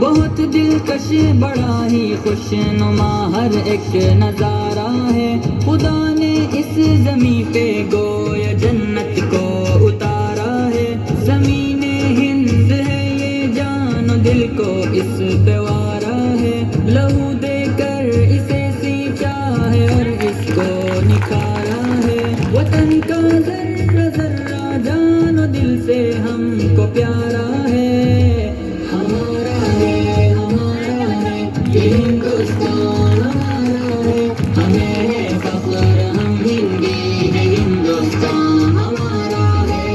بہت دلکش بڑا ہی خوش نما ہر ایک نظارہ ہے، خدا نے اس زمین پہ گویا جنت کو اتارا ہے، زمین ہند ہے یہ جان و دل کو اس پہ وارا ہے، لہو دے کر اسے سینچا ہے اور اس کو نکھارا ہے، وطن کا ذرہ ذرہ جان و دل سے ہم کو پیارا ہے، یہ ہندوستان ہمارا ہے، ہمیں ہے فخر ہم ہندی ہے، ہندوستان ہمارا ہے،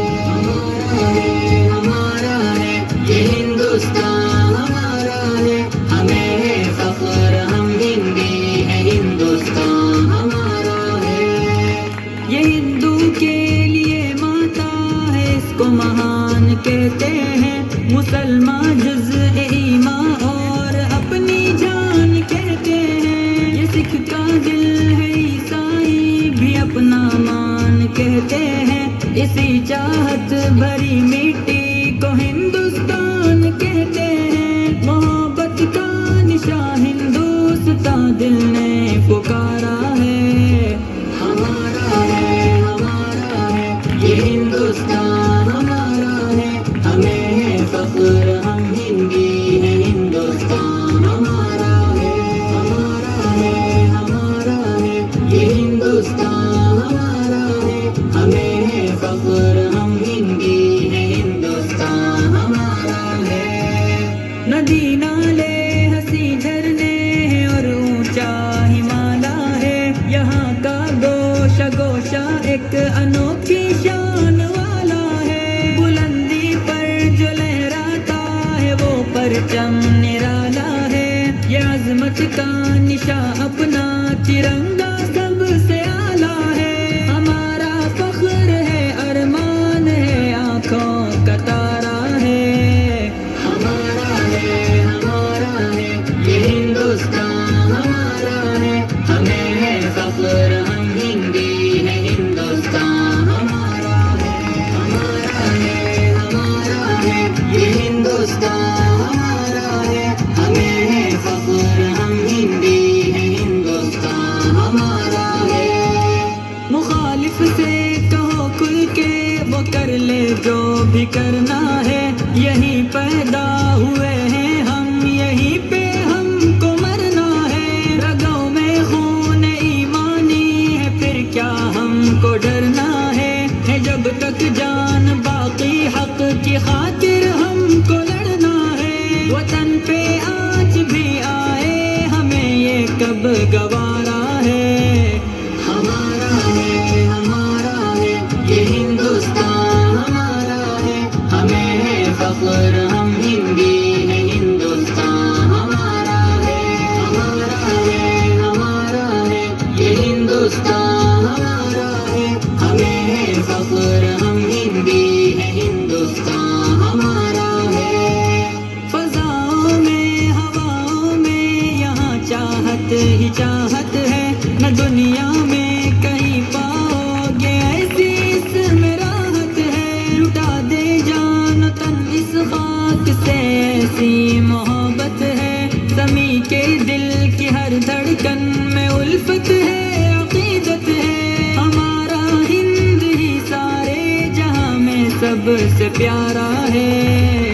ہمارا ہے، یہ ہندوستان ہمارا ہے، ہمیں ہے فخر ہم ہندی ہے، ہندوستان ہمارا ہے، یہ ہندو کے لیے ماتا ہے، اس کو مہان کہتے ہیں، مسلمان جزء ایمان اور اپنی جان کہتے ہیں، یہ سکھ کا دل ہے، عیسائی بھی اپنا مان کہتے ہیں، اسی چاہت بھری مٹی کو ہندوستان کہتے ہیں، محبت کا نشان ہندوستان دل نے پکارا ہے، ہمارا ہے، یہ ہندوستان ہمارا ہے، ہمیں ہے فخر ہم ہندی ہے، ہندوستان ہمارا ہے، یہ ہندوستان ہمارا ہے، ہمیں ہے فخر ہم ہندی ہے، ہندوستان ہمارا ہے، ندی نالے ہنسی جھرنے ہیں اور اونچا ہمالا ہے، یہاں کا گوشہ گوشہ ایک انوکھی شان والا ہے، بلندی پر جو لہراتا ہے وہ پرچم نرالا ہے، یہ عظمت کا نشان اپنا ترنگا سب سے اعلیٰ ہے، ہمارا فخر ہے، ارمان ہے، آنکھوں کا تارا ہے، ہمارا ہے، یہ ہندوستان ہمارا ہے، ہمیں ہے فخر ہم ہندی ہے، ہندوستان ہمارا ہے، یہ ہندوستان ہمارا ہے، ہمیں ہے فخر ہم ہندی ہے، ہندوستان ہمارا ہے، مخالف سے کہو کھل کے وہ کر لے جو بھی کرنا ہے، یہیں پیدا ہوئے ہیں ہم، یہیں پہ ہم کو مرنا ہے، رگوں میں خون ایمانی ہے، پھر کیا ہم کو ڈرنا ہے جب تک جان باقی حق کی خاطر ہم کو لڑنا ہے، وطن پہ آج بھی آئے ہمیں یہ کب گوارا ہے، ہمارا ہے، یہ ہندوستان ہمارا ہے، ہمیں ہے فخر ہم ہندی ہے، ہندوستان ہمارا ہے، یہ ہندوستان ہمارا ہے، ہمیں ہے فخر ہم ہندی ہے، ہندوستان ہمارا ہے، فضاؤں میں ہواؤں میں یہاں چاہت ہی چاہت ہے، نہ دنیا میں کہیں پاؤ گے ایسی اس میں راحت ہے، لٹا دے جان تن اس خاک سے ایسی محبت ہے، زمیں کے دل کی ہر دھڑکن میں الفت ہے، عقیدت ہے، ہمارا ہند ہی سارے جہاں میں سب سے پیارا ہے۔